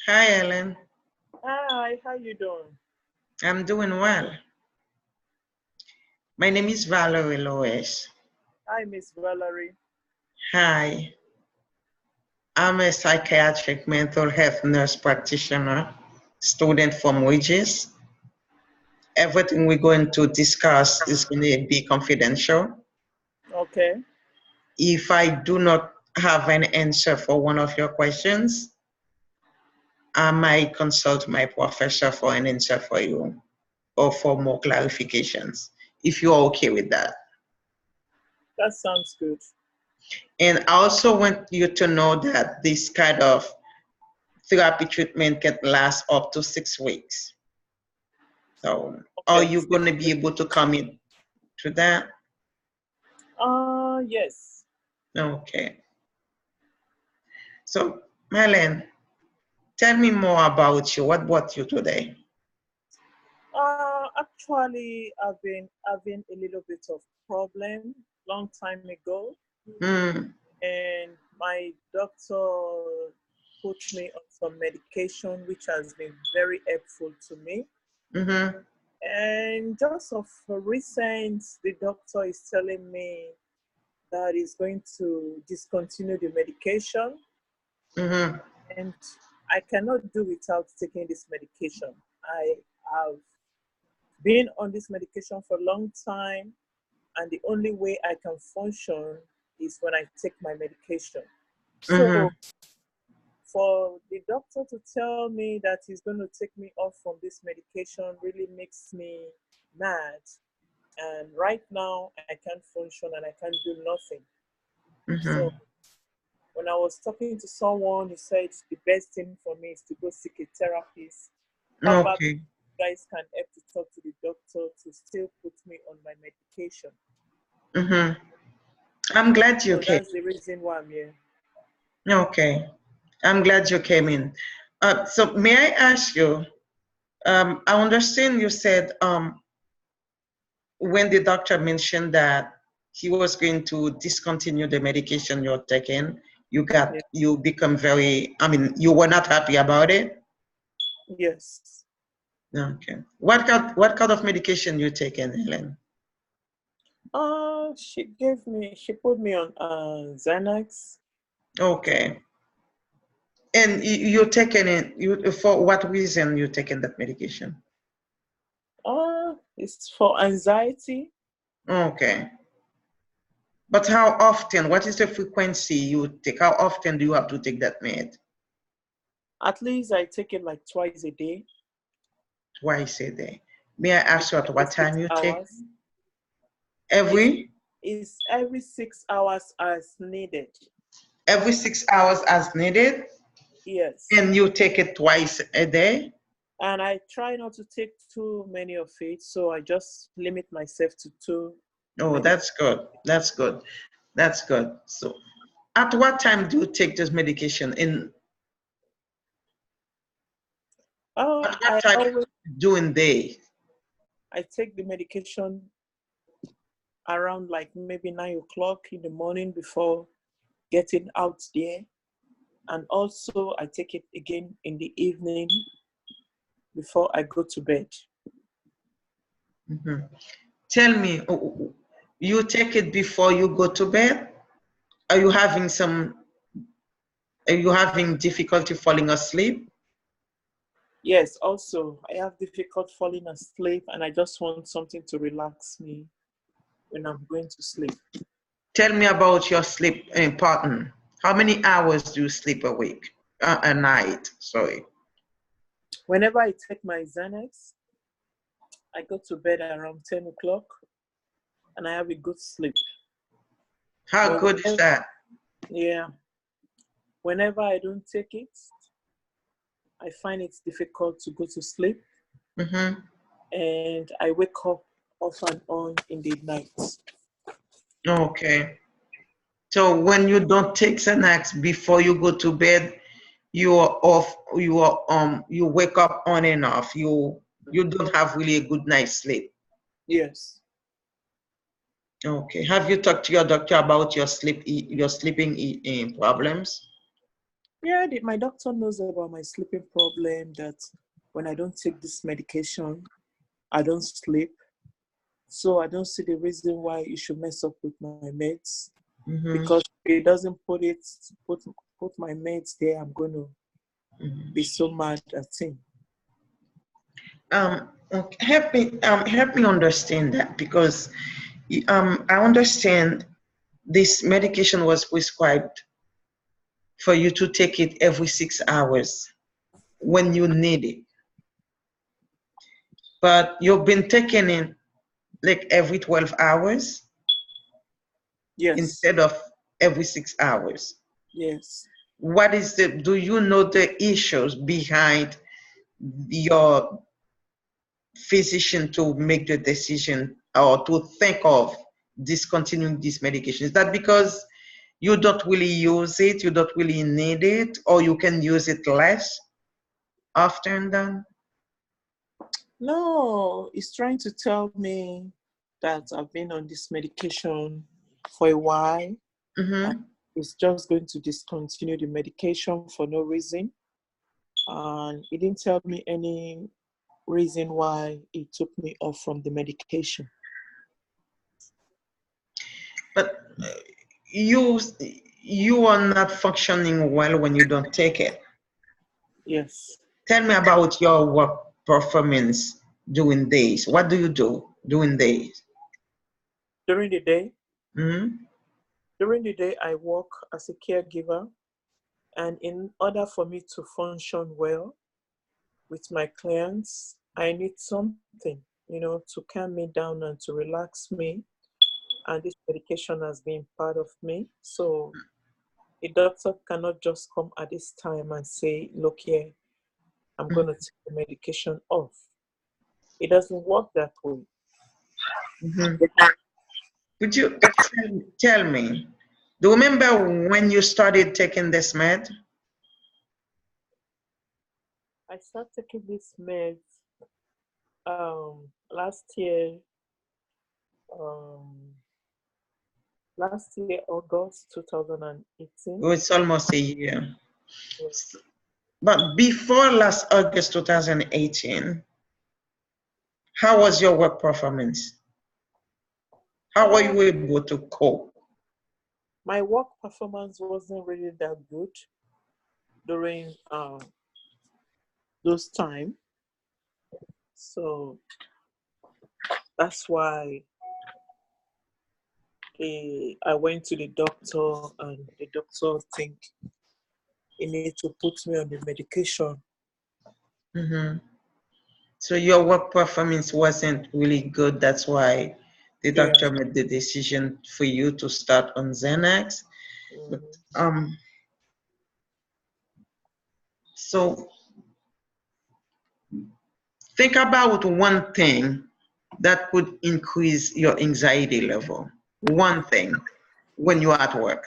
Hi, Ellen. Hi, how you doing? I'm doing well. My name is Valerie Lois. Hi, Miss Valerie. Hi. I'm a psychiatric mental health nurse practitioner, student from Regis. Everything we're going to discuss is going to be confidential. Okay. If I do not have an answer for one of your questions, I might consult my professor for an answer for you or for more clarifications, if you're okay with that. That sounds good. And I also want you to know that this kind of therapy treatment can last up to 6 weeks. So are Okay. you going to be able to commit to that? Yes. Okay. So, Marlene, tell me more about you. What brought you today? Actually, I've been having a little bit of problem long time ago, Mm, and my doctor put me on some medication, which has been very helpful to me. mm-hmm, And just of recent, the doctor is telling me that he's going to discontinue the medication, mm-hmm, and I cannot do without taking this medication. I have been on this medication for a long time, and the only way I can function is when I take my medication. mm-hmm, So, for the doctor to tell me that he's going to take me off from this medication really makes me mad. And right now, I can't function and I can't do nothing. mm-hmm. So, when I was talking to someone, he said the best thing for me is to go seek a therapist. Probably Okay. you guys can help to talk to the doctor to still put me on my medication. Mm-hmm. I'm glad you So came. that's the reason why I'm here. Okay. I'm glad you came in. So may I ask you, I understand you said when the doctor mentioned that he was going to discontinue the medication you're taking, Yeah. you become very, I mean, you were not happy about it? Yes. Okay. What kind of medication you taking, Helen? She put me on Xanax. Okay. And you're taking it, for what reason you taking that medication? It's for anxiety. Okay. But how often? What is the frequency you take? How often do you have to take that med? At least I take it like twice a day, Twice a day. May I like ask you at every what time six you take? hours. It's, Every it's every 6 hours as needed. every 6 hours as needed, Yes. and you take it twice a day. And I try not to take too many of it, so I just limit myself to two Oh, medications. that's good. That's good. That's good. So, at what time do you take this medication? At what I time always during day? I take the medication around like maybe 9 o'clock in the morning before getting out there, and also I take it again in the evening before I go to bed. Mhm. Tell me, you take it before you go to bed? Are you having are you having difficulty falling asleep? Yes, also I have difficult falling asleep, and I just want something to relax me when I'm going to sleep. Tell me about your sleep pattern. How many hours do you sleep a week? A night, sorry. Whenever I take my Xanax, I go to bed around 10 o'clock and I have a good sleep. How But good is that? yeah, whenever I don't take it, I find it difficult to go to sleep, Mm-hmm. and I wake up off and on in the night. Okay. So when you don't take Xanax before you go to bed, you are off. You wake up on and off. You don't have really a good night's sleep. Yes. Okay. Have you talked to your doctor about your sleeping problems? Yeah, my doctor knows about my sleeping problem, that when I don't take this medication, I don't sleep. So I don't see the reason why it should mess up with my meds. Mm-hmm. Because if it doesn't put my meds there, I'm going to Mm-hmm. be so mad at him. Okay, help me understand that, because I understand this medication was prescribed for you to take it every 6 hours when you need it, but you've been taking it like every 12 hours Yes, instead of every 6 hours. yes. What is do you know the issues behind your physician to make the decision or to think of discontinuing this medication? Is that because you don't really use it, you don't really need it, or you can use it less often than? No, he's trying to tell me that I've been on this medication for a while. And Mm-hmm. he's just going to discontinue the medication for no reason. And he didn't tell me any reason why he took me off from the medication. But you you are not functioning well when you don't take it. Yes. Tell me about your work performance during days. What do you do during days? During the day, Mm-hmm. I work as a caregiver. And in order for me to function well with my clients, I need something, to calm me down and to relax me. And this medication has been part of me. So a doctor cannot just come at this time and say, look here, I'm going to take the medication off. It doesn't work that way. Mm-hmm. Could you tell me, do you remember when you started taking this med? I started taking this meds last year, um, August 2018. Oh, it's almost a year. Yes. But before last August 2018, how was your work performance? How were Uh, you able to cope? my work performance wasn't really that good during those time. So that's why I went to the doctor, and the doctor think he need to put me on the medication. Mm-hmm. So your work performance wasn't really good. That's why the Yeah. doctor made the decision for you to start on Xanax. But Mhm. so think about one thing that could increase your anxiety level. One thing when you're at work.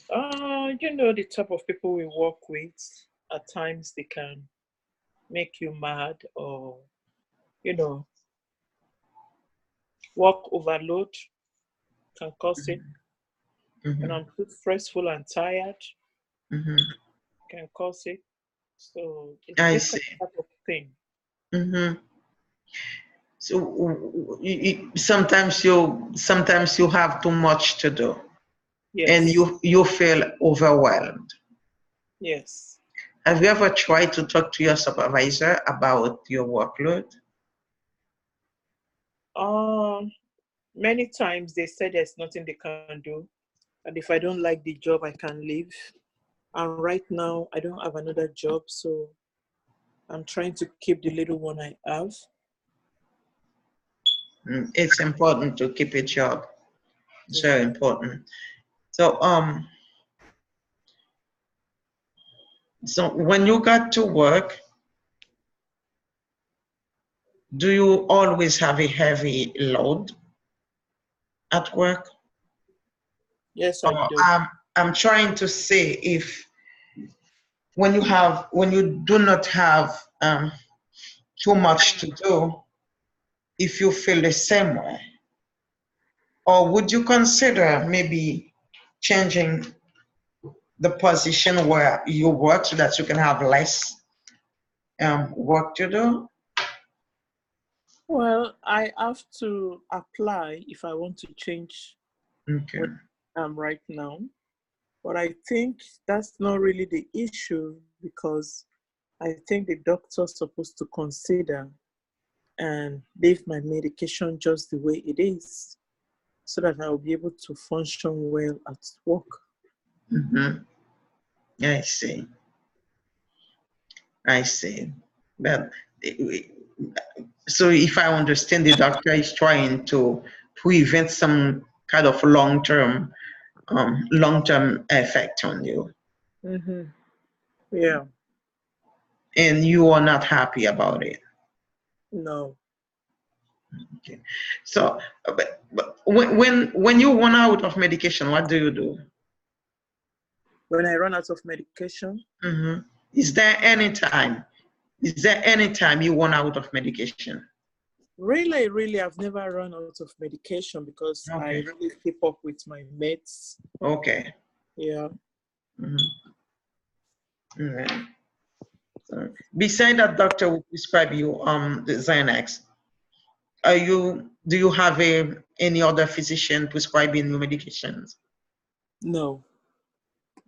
The type of people we work with, at times they can make you mad, or, you know, work overload can cause it. When Mm-hmm. I'm too stressful and tired, Mm-hmm. can cause it. So it's I different see. type of thing. Mm-hmm. So sometimes you have too much to do, and Yes. you feel overwhelmed. Yes. Have you ever tried to talk to your supervisor about your workload? Um, Many times they said there's nothing they can do, and if I don't like the job, I can leave. And right now, I don't have another job, so I'm trying to keep the little one I have. It's important to keep a job. It's Yeah. very important. So so when you got to work, do you always have a heavy load at work? Yes, I Or do. I'm trying to say if when you do not have too much to do, if you feel the same way, or would you consider maybe changing the position where you work so that you can have less work to do? Well, I have to apply if I want to change Okay. what I'm right now. But I think that's not really the issue because I think the doctor's supposed to consider and leave my medication just the way it is so that I'll be able to function well at work. Mm-hmm. I see. I see. But so if I understand, the doctor is trying to prevent some kind of long-term effect on you, Mm-hmm. Yeah, and you are not happy about it. no. Okay. So, but when you run out of medication, what do you do? When I run out of medication, Hmm. Is there any time? Is there any time you run out of medication? really, I've never run out of medication because I Okay. really keep up with my meds. Okay. Yeah. Mm-hmm. So, beside that, doctor will prescribe you the Xanax. Do you have any other physician prescribing you medications? No.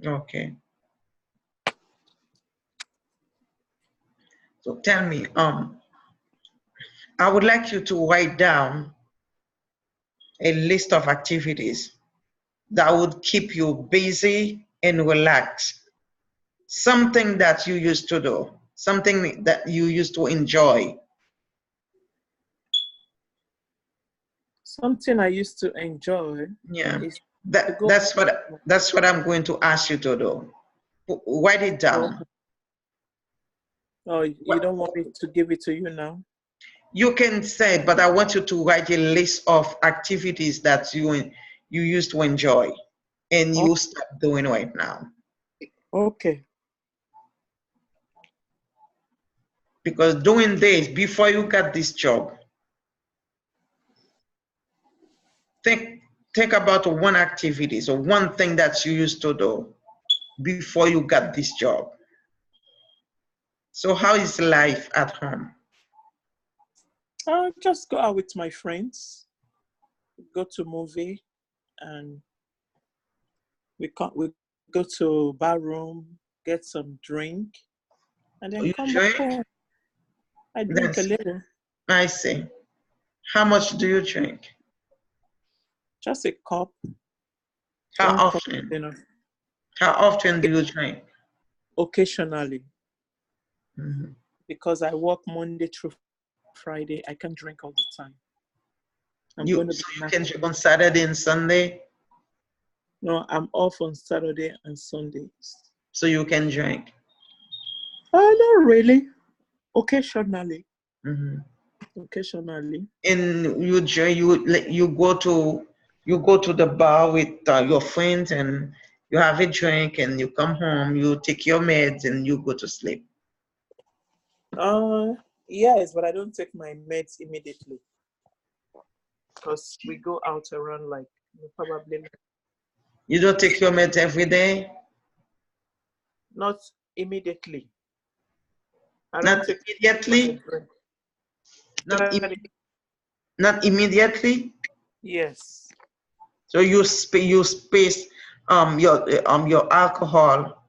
Okay. So tell me, I would like you to write down a list of activities that would keep you busy and relaxed. Something that you used to do, something that you used to enjoy. Something I used to enjoy Yeah. is to That go. that's what I'm going to ask you to do. Write it down. Oh, you don't want me to give it to you now? You can say, but I want you to write a list of activities that you used to enjoy and Oh, you start doing right now. okay. Because doing this before you got this job, think about one activity, so one thing that you used to do before you got this job. So how is life at home? I'll just go out with my friends, go to movie, and we go to bar room, get some drink, and then You come back drink? home. I drink a That's, little, I see. How much do you drink? just a cup, How 1 cup, often? you know, How often do you drink? occasionally. Mhm. Because I work Monday through Friday, I can drink all the time. I'm going to So be you nice. can drink on Saturday and Sunday, No, I'm off on Saturday and Sundays. so you can drink. Not really. Occasionally. Mhm. Occasionally. And you drink, you go to the bar with your friends and you have a drink and you come home, you take your meds and you go to sleep. Yes, but I don't take my meds immediately because we go out around like probably You don't take your meds every day? not immediately. I don't Not take when I immediately? drink. Not, not immediately? Yes. So you space your alcohol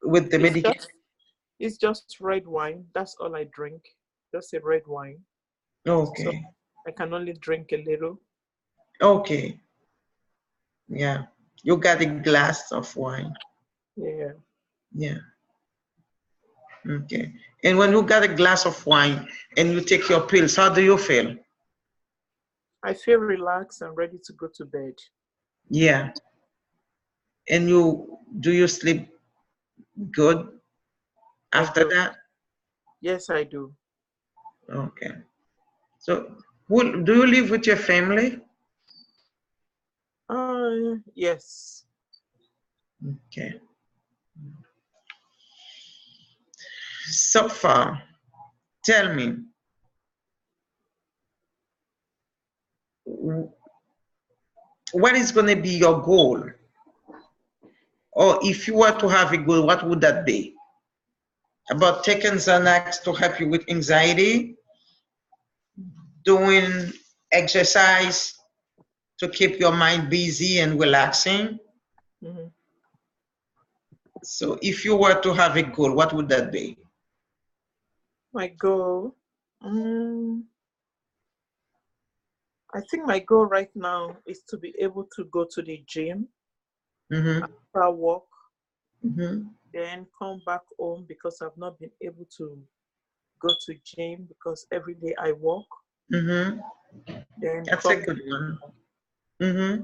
with the It's medication. just it's just red wine. That's all I drink. Just a red wine. So Okay. I can only drink a little. Okay. Yeah. You got a glass of wine. Yeah. Yeah. Okay. And when you got a glass of wine and you take your pills, how do you feel? I feel relaxed and ready to go to bed. Yeah. And you sleep good I after do. that? Yes, I do. Okay. So do you live with your family? Yes. Okay. So far, tell me, what is going to be your goal Or if you were to have a goal, what would that be? About taking Xanax to help you with anxiety, doing exercise to keep your mind busy and relaxing. Mhm. So if you were to have a goal, what would that be? My goal. I think my goal right now is to be able to go to the gym, Mm-hmm. after work, Mm-hmm. then come back home because I've not been able to go to gym because every day I walk. Mm-hmm. Then That's a come. good one. Mm-hmm.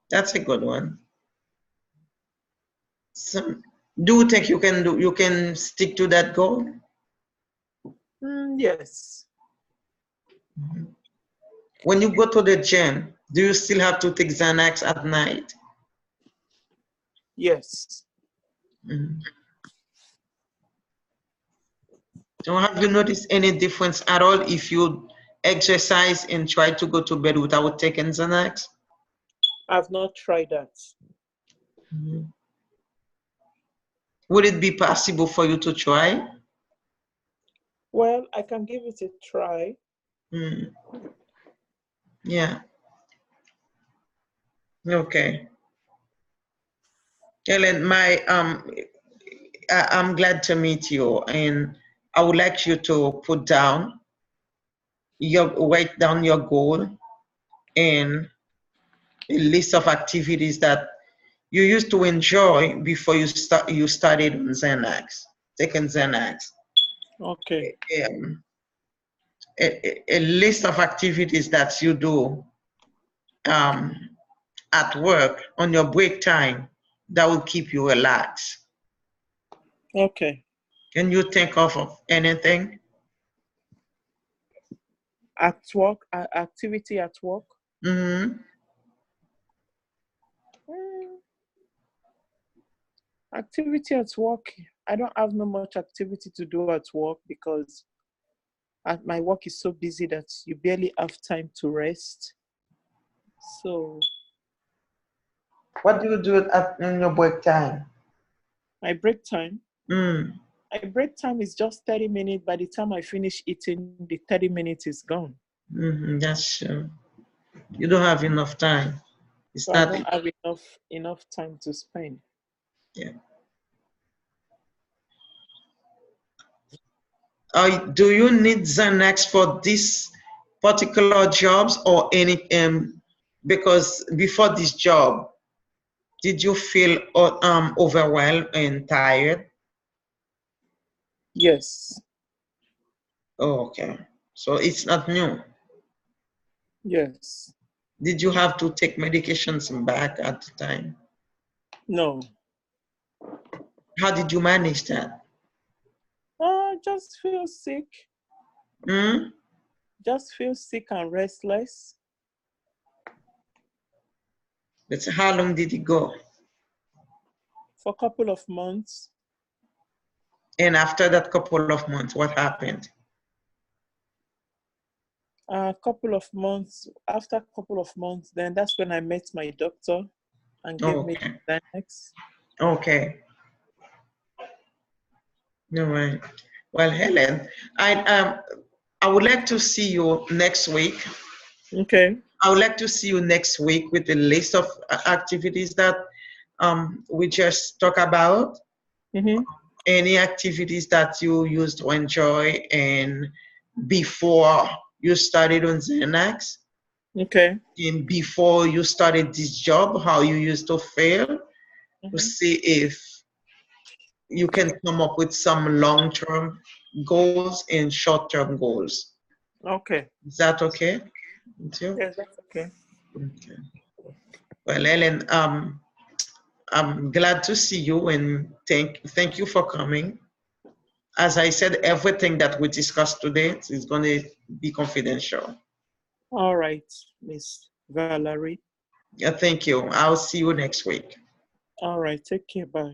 That's a good one. So, do you think you can stick to that goal? Yes. When you go to the gym, do you still have to take Xanax at night? Yes. Mhm. So have you noticed any difference at all if you exercise and try to go to bed without taking Xanax? I've not tried that. Mhm. Would it be possible for you to try? Well, I can give it a try. Mm. Yeah. Okay. Helen, I'm glad to meet you, and I would like you to write down your goal and a list of activities that you used to enjoy before you started on Xanax, taking Xanax. Okay. Um, a list of activities that you do um, at work on your break time that will keep you relaxed. Okay. Can you think of anything? At work, activity at work. Mm-hmm. Mm, Activity at work. I don't have no much activity to do at work because my work is so busy that you barely have time to rest. So What do you do in your break time? my break time. Mm. My break time is just 30 minutes. By the time I finish eating, the 30 minutes is gone. Mm-hmm. That's true. You don't have enough time. It's So I not. don't have enough time to spend. Yeah. Do you need Xanax for this particular jobs or any? Because before this job, did you feel overwhelmed and tired? Yes. Oh, okay. So it's not new. Yes. Did you have to take medications back at the time? No. How did you manage that? I just feel sick. Hmm? Just feel sick and restless. Let's say, how long did it go? For a couple of months. And after that couple of months, what happened? A couple of months. After a couple of months, then that's when I met my doctor and gave me Okay. the Xanax. Okay. All right. Well, Helen, I would like to see you next week. Okay. I would like to see you next week with a list of activities that we just talk about. Mm-hmm. Any activities that you used to enjoy and before you started on Xanax Okay. and before you started this job, how you used to feel to Mm-hmm. see if you can come up with some long-term goals and short-term goals. Okay. Is that okay with you? Yes, that's okay. Okay. Well, Ellen, I'm glad to see you and thank you for coming. As I said, everything that we discussed today is going to be confidential. All right, Miss Valerie. Yeah, thank you. I'll see you next week. All right. Take care. Bye.